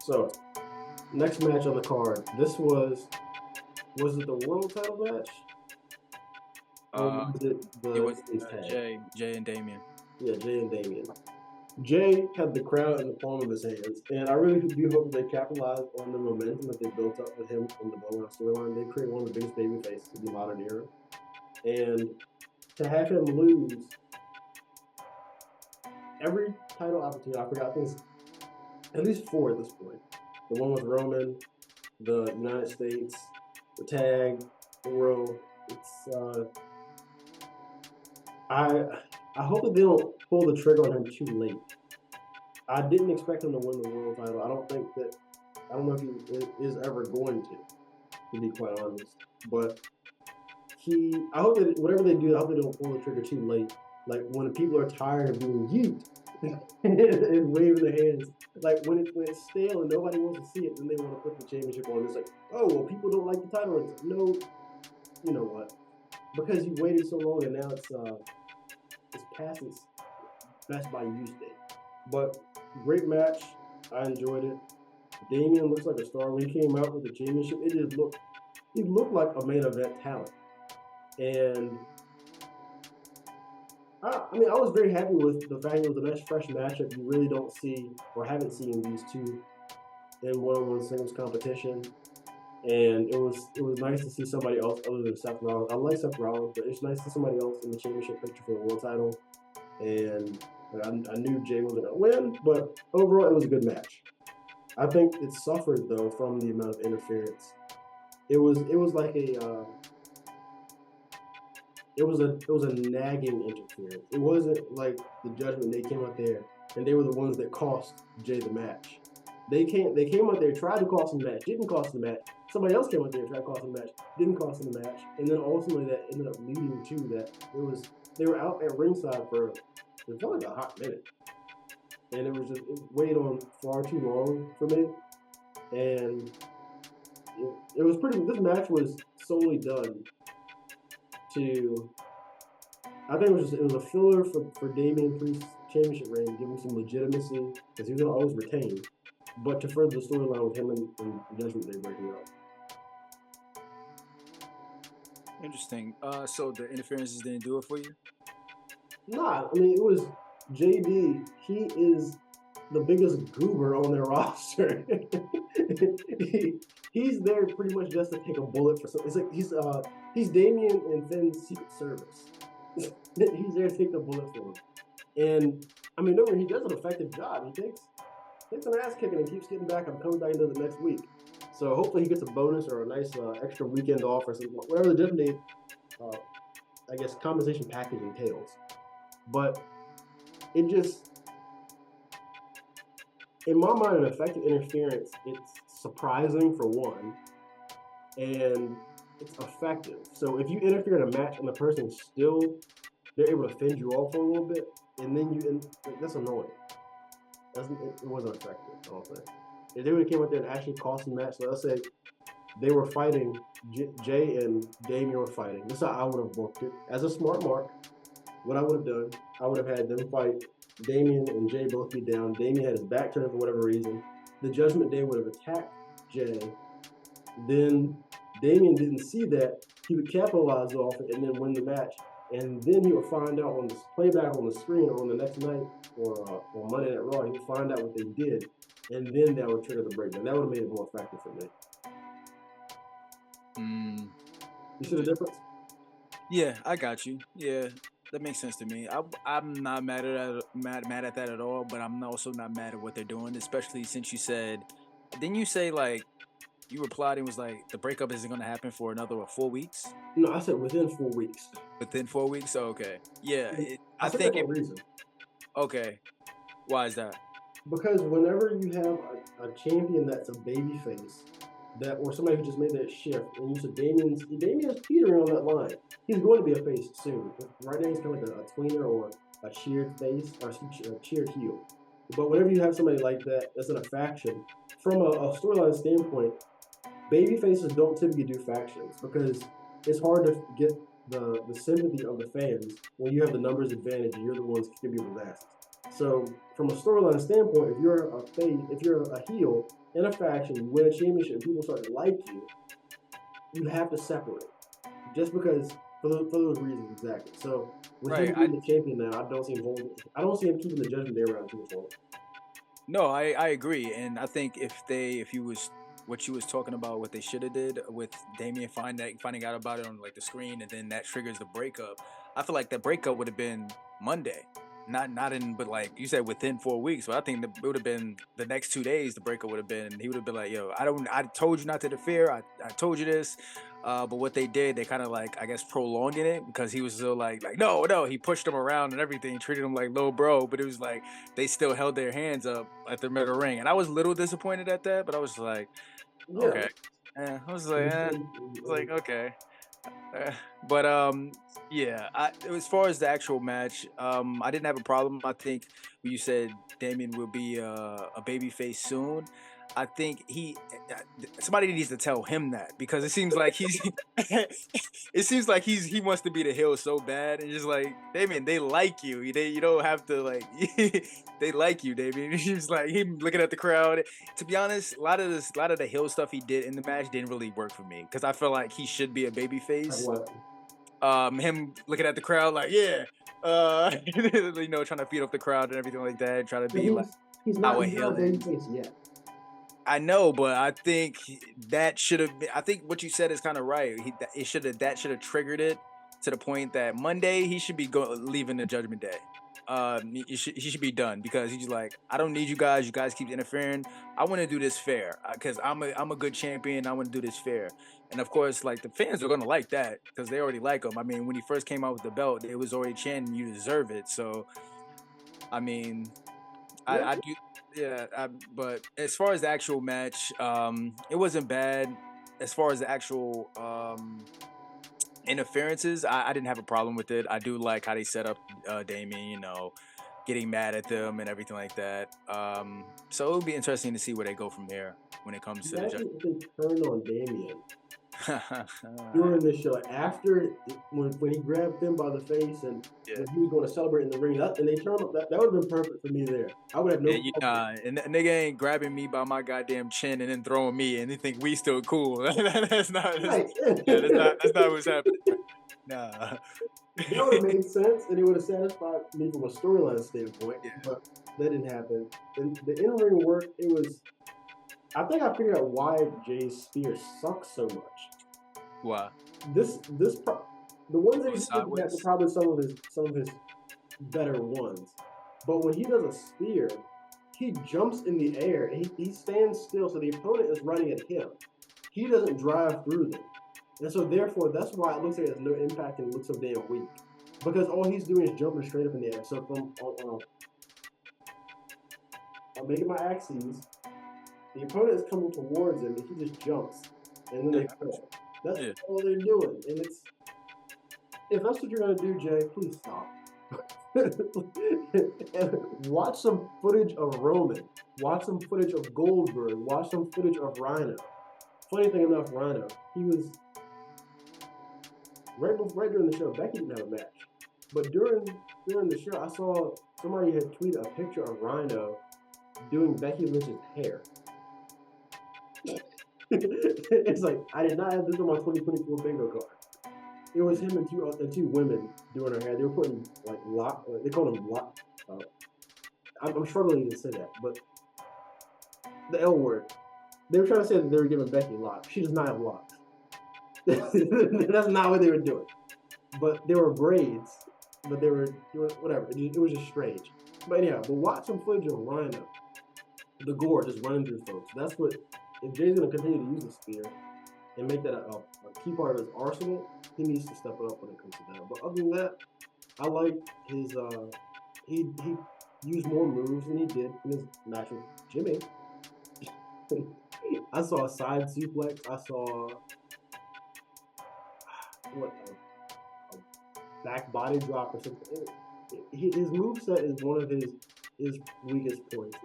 So, next match on the card. This was it the world title match? Or Uh, was it it the was men's tag? Jay and Damian. Yeah, Jay and Damian. Jay had the crowd in the palm of his hands, and I really do hope they capitalize on the momentum that they built up with him on the Bloodline storyline. They created one of the biggest baby faces in the modern era. And to have him lose every title opportunity, I forgot, I think it's at least four at this point. The one with Roman, the United States, the tag, the world. It's I I hope that they don't pull the trigger on him too late. I didn't expect him to win the world title. I don't know if he is ever going to be quite honest. But I hope that whatever they do, I hope they don't pull the trigger too late. Like when people are tired of being yeet and waving their hands. Like when it's stale and nobody wants to see it, then they want to put the championship on. It's like, oh well, people don't like the title. It's like, no, you know what? Because you waited so long and now it's past its best by use date. But great match. I enjoyed it. Damian looks like a star. When he came out with the championship, he looked like a main event talent. And I mean, I was very happy with the fact it was a nice fresh matchup. You really don't see or haven't seen these two in one-on-one singles competition. And it was nice to see somebody else other than Seth Rollins. I like Seth Rollins, but it's nice to see somebody else in the championship picture for the world title. And I knew Jay wasn't gonna win, but overall it was a good match. I think it suffered though from the amount of interference. It was like it was a nagging interference. It wasn't like the Judgment Day came out there and they were the ones that cost Jay the match. They came out there, tried to cost him the match, didn't cost him the match. Somebody else came out there, tried to cost him the match, didn't cost him the match, and then ultimately that ended up leading to that. They were out at ringside for it felt like a hot minute, and it weighed on far too long for me, and it was pretty. This match was solely done to. I think it was a filler for Damian Priest's championship reign, give him some legitimacy because he was gonna always retain, but to further the storyline with him and Judgment Day breaking up. Interesting. So the interferences didn't do it for you? Nah, I mean it was JD. He is the biggest goober on their roster. He's there pretty much just to take a bullet for something. It's like he's Damian and Finn's Secret Service. He's there to take the bullet for him. And I mean, no, he does an effective job. He takes an ass kicking and keeps getting back up, coming back into the next week. So hopefully he gets a bonus or a nice extra weekend off or something, whatever the Judgment Day, I guess, compensation package entails. But it just, in my mind, an effective interference, it's surprising for one, and it's effective. So if you interfere in a match and the person still, they're able to fend you off for a little bit, and then that's annoying. It wasn't effective, I don't think. If they would have came out there and actually cost the match, so let's say they were fighting, Jay and Damian were fighting. This is how I would have booked it. As a smart mark, what I would have done, I would have had them fight. Damian and Jay both be down. Damian had his back turned for whatever reason. The Judgment Day would have attacked Jay. Then Damian didn't see that. He would capitalize off it and then win the match. And then he would find out on the playback on the screen on the next night or on Monday Night Raw, he would find out what they did. And then that would trigger the breakdown. That would have made it more effective for me. You see the difference? Yeah, I got you. Yeah, that makes sense to me. I'm not mad at that at all, but I'm also not mad at what they're doing, especially since you said, didn't you say like you replied and was like the breakup isn't going to happen for another 4 weeks? No, I said within 4 weeks. Within 4 weeks? Oh, okay. Yeah, I think for a reason. Okay. Why is that? Because whenever you have a champion that's a baby face, or somebody who just made that shift, and you said Damian's teetering on that line. He's going to be a face soon. Right now he's kind of like a tweener or a cheered face or a cheered heel. But whenever you have somebody like that that's in a faction, from a storyline standpoint, baby faces don't typically do factions because it's hard to get the sympathy of the fans when you have the numbers advantage and you're the ones kicking people's asses. So from a storyline standpoint, if you're a heel in a faction, you win a championship, and people start to like you, you have to separate. Just because for those reasons exactly. So with him Right. being the champion now, I don't see him keeping the Judgment Day around too much longer. No, I agree, and I think if you was what you was talking about, what they should have did with Damian finding out about it on like the screen, and then that triggers the breakup. I feel like that breakup would have been Monday, not in, but like you said, within 4 weeks. But I think it would have been the next 2 days. The breakup would have been. He would have been like, "Yo, I told you not to interfere. I told you this." But what they did, they kind of like, I guess, prolonging it because he was still like no. He pushed him around and everything, treated him like little bro. But it was like they still held their hands up at the middle ring, and I was a little disappointed at that. But I was like, Yeah. okay, I was like, okay. Uh, but yeah. As far as the actual match, I didn't have a problem. I think when you said Damien will be a babyface soon, I think somebody needs to tell him that because it seems like it seems like he wants to be the heel so bad, and just like Damien, they like you. You don't have to like they like you, Damien. He's like him looking at the crowd. To be honest, a lot of the heel stuff he did in the match didn't really work for me because I feel like he should be a baby Like face. what? Him looking at the crowd like yeah, trying to feed off the crowd and everything like that, trying to But be like he's how not a he's not heel a baby is. face yet. I know, but I think that should have been. I think what you said is kind of right. That should have triggered it to the point that Monday he should be leaving the Judgment Day. He should be done because he's like, I don't need you guys. You guys keep interfering. I want to do this fair because I'm a good champion. I want to do this fair. And of course, like the fans are gonna like that because they already like him. I mean, when he first came out with the belt, it was already chanting, "You deserve it." So, I mean, Yeah. I do, yeah. But as far as the actual match, it wasn't bad. As far as the actual interferences, I didn't have a problem with it. I do like how they set up Damien, getting mad at them and everything like that. So it would be interesting to see where they go from there when it comes to the Imagine if they turned on Damien judge. during this show after when he grabbed him by the face and Yeah. when he was going to celebrate in the ring. And they turned up that would have been perfect for me there. I would have no Yeah, problem. and nigga ain't grabbing me by my goddamn chin and then throwing me, and they think we still cool. that's not, Right. that's not what's happening. Nah. That would have made sense, and it would have satisfied me from a storyline standpoint. Yeah. But that didn't happen. And the in-ring work, it was. I think I figured out why Jay's spear sucks so much. Why? The ones that he did Sideways? are probably some of his better ones. But when he does a spear, he jumps in the air and he stands still, so the opponent is running at him. He doesn't drive through them. And so therefore that's why it looks like it has no impact and it looks so damn weak. Because all he's doing is jumping straight up in the air. So I'm making my axes. The opponent is coming towards him and he just jumps. And then they fall. That's all they're doing. And if that's what you're gonna do, Jay, please stop. And watch some footage of Roman. Watch some footage of Goldberg. Watch some footage of Rhino. Funny thing enough, Rhino, he was right during the show. Becky didn't have a match, but during the show, I saw somebody had tweeted a picture of Rhino doing Becky Lynch's hair. It's like I did not have this on my 2024 bingo card. It was him and two women doing her hair. They were putting like lock. They call them lock. I'm struggling to say that, but the L word. They were trying to say that they were giving Becky locks. She does not have locks. That's not what they were doing. But they were braids. But they were doing whatever. It was just strange. But anyhow, but watch some footage of Rhino, the gore just running through folks. That's what. If Jay's gonna continue to use the spear and make that a key part of his arsenal, he needs to step it up when it comes to that. But other than that, I like his. He used more moves than he did in his match with Jimmy. I saw a side suplex. I saw a back body drop or something. His moveset is one of his weakest points.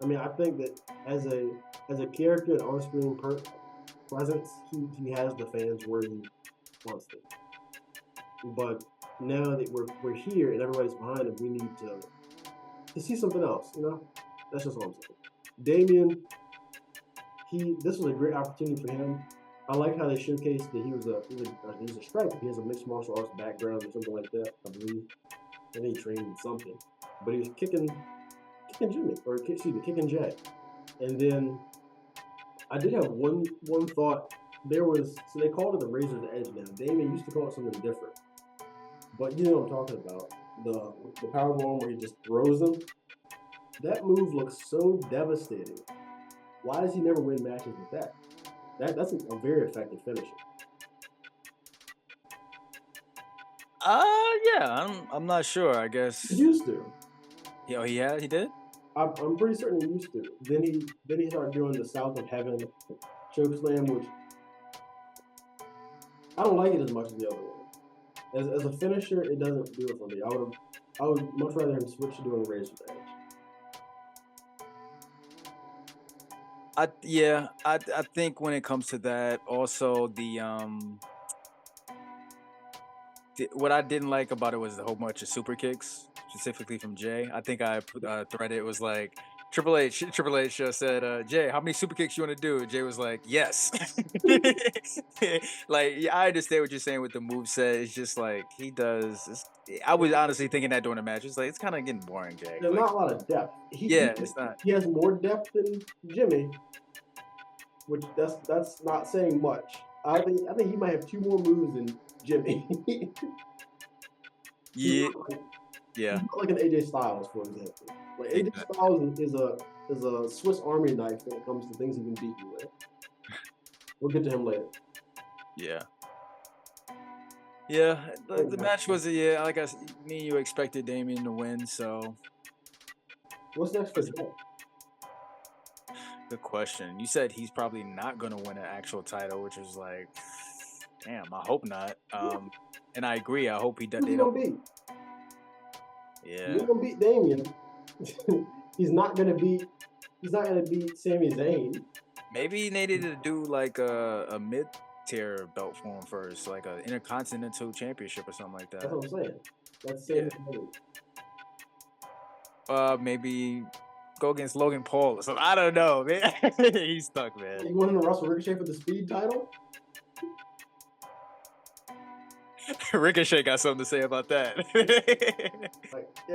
I mean, I think that as a character and on-screen presence, he has the fans where he wants them. But now that we're here and everybody's behind him, we need to to see something else. You know, that's just what I'm saying. Damian, this was a great opportunity for him. I like how they showcased that he was a striker. He has a mixed martial arts background or something like that, I believe. I think he trained in something, but he was kicking Jimmy, or excuse me, kicking Jay. And then I did have one thought. So they called it the Razor's Edge now. Damian used to call it something different, but you know what I'm talking about. The powerbomb where he just throws them. That move looks so devastating. Why does he never win matches with that? That's a very effective finisher. Yeah, I'm not sure. I guess He used to. Yeah, he did. I'm pretty certain he used to. Then he started doing the South of Heaven choke slam, which I don't like it as much as the other one. As a finisher, it doesn't do it for me. I would much rather him switch to doing Razor's Edge. I think when it comes to that, also what I didn't like about it was the whole bunch of super kicks, specifically from Jay. I think I threaded it was like Triple H said, Jay, how many super kicks you want to do? Jay was like, yes. Like, yeah, I understand what you're saying with the moveset. It's just like he does. I was honestly thinking that during the match. It's like it's kind of getting boring, Jay. There's like, not a lot of depth. It's not. He has more depth than Jimmy, which that's not saying much. I think he might have 2 more moves than Jimmy. Yeah. He's not like an AJ Styles, for example. Like AJ Styles is a Swiss Army knife when it comes to things he can beat you with. We'll get to him later. Yeah. Yeah, the match was like me and you expected Damian to win, so. What's next for Jay? Good question. You said he's probably not gonna win an actual title, which is like, damn. I hope not. And I agree. I hope he does. Who's he gonna beat? Yeah. He's gonna beat Damian. He's not gonna beat Sami Zayn. Maybe they needed to do like a mid-tier belt for him first, like an Intercontinental Championship or something like that. That's what I'm saying. That's the same thing. Maybe go against Logan Paul or something. I don't know, man. He's stuck, man. You want him to wrestle Ricochet for the Speed title? Ricochet got something to say about that.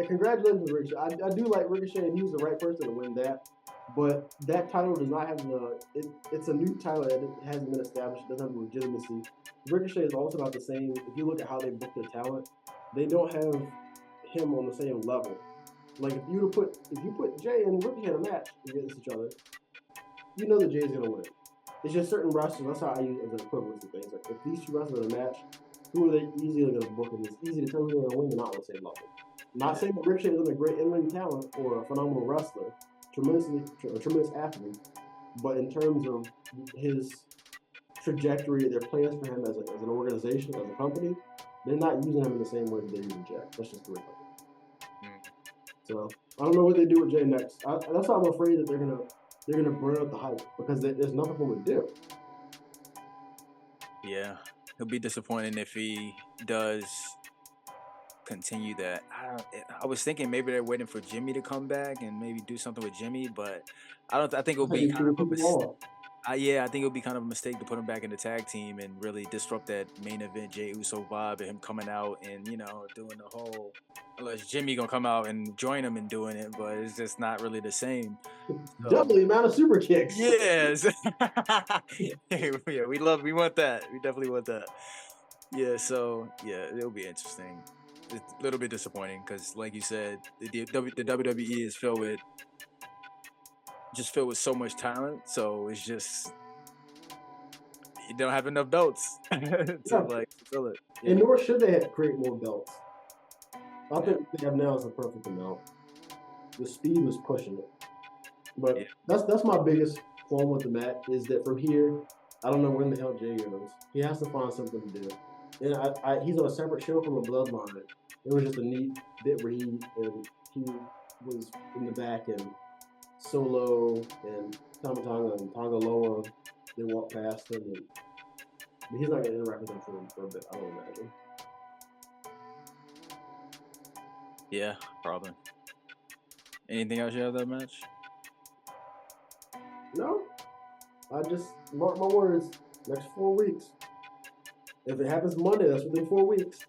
Congratulations, Ricochet. I do like Ricochet, and he was the right person to win that. But that title does not have it's a new title that hasn't been established. It doesn't have legitimacy. Ricochet is also about the same. If you look at how they book their talent, they don't have him on the same level. Like if you put Jay and Ricochet in a match against each other, you know that Jay's gonna win. It's just certain wrestlers. That's how I use it as an equivalence of things. Like if these 2 wrestlers in a match, who are they easily going to book? And it's easy to tell who they're going to win. They're not on the same level. Not saying that Ricochet isn't a great in-ring talent or a phenomenal wrestler, tremendous athlete, but in terms of his trajectory, their plans for him as an organization, as a company, they're not using him in the same way that they're using Jay. That's just the way. So I don't know what they do with Jay next. That's why I'm afraid that they're gonna burn out the hype because there's nothing for him to do. Yeah. It'll be disappointing if he does continue that. I was thinking maybe they're waiting for Jimmy to come back and maybe do something with Jimmy, but I think it'll be kind of a mistake. I think it'll be kind of a mistake to put him back in the tag team and really disrupt that main event Jey Uso vibe and him coming out and doing the whole. Unless Jimmy gonna come out and join him in doing it, but it's just not really the same. Double the amount of super kicks. Yes. Yeah, we want that. We definitely want that. Yeah, so yeah, it'll be interesting. It's a little bit disappointing because, like you said, the WWE is filled with so much talent. So it's just you don't have enough belts to fill it. Yeah. And nor should they create more belts. I think what they have now is the perfect amount. The speed was pushing it. But that's my biggest qualm with the match is that from here, I don't know when the hell Jay goes. He has to find something to do. And he's on a separate show from the Bloodline. It was just a neat bit where he was in the back and Solo and Tamatanga and Tangaloa, they walked past him. But he's not going to interact with them for a bit, I don't imagine. Yeah, probably. Anything else you have that match? No, I just mark my words. Next 4 weeks. If it happens Monday, that's within 4 weeks.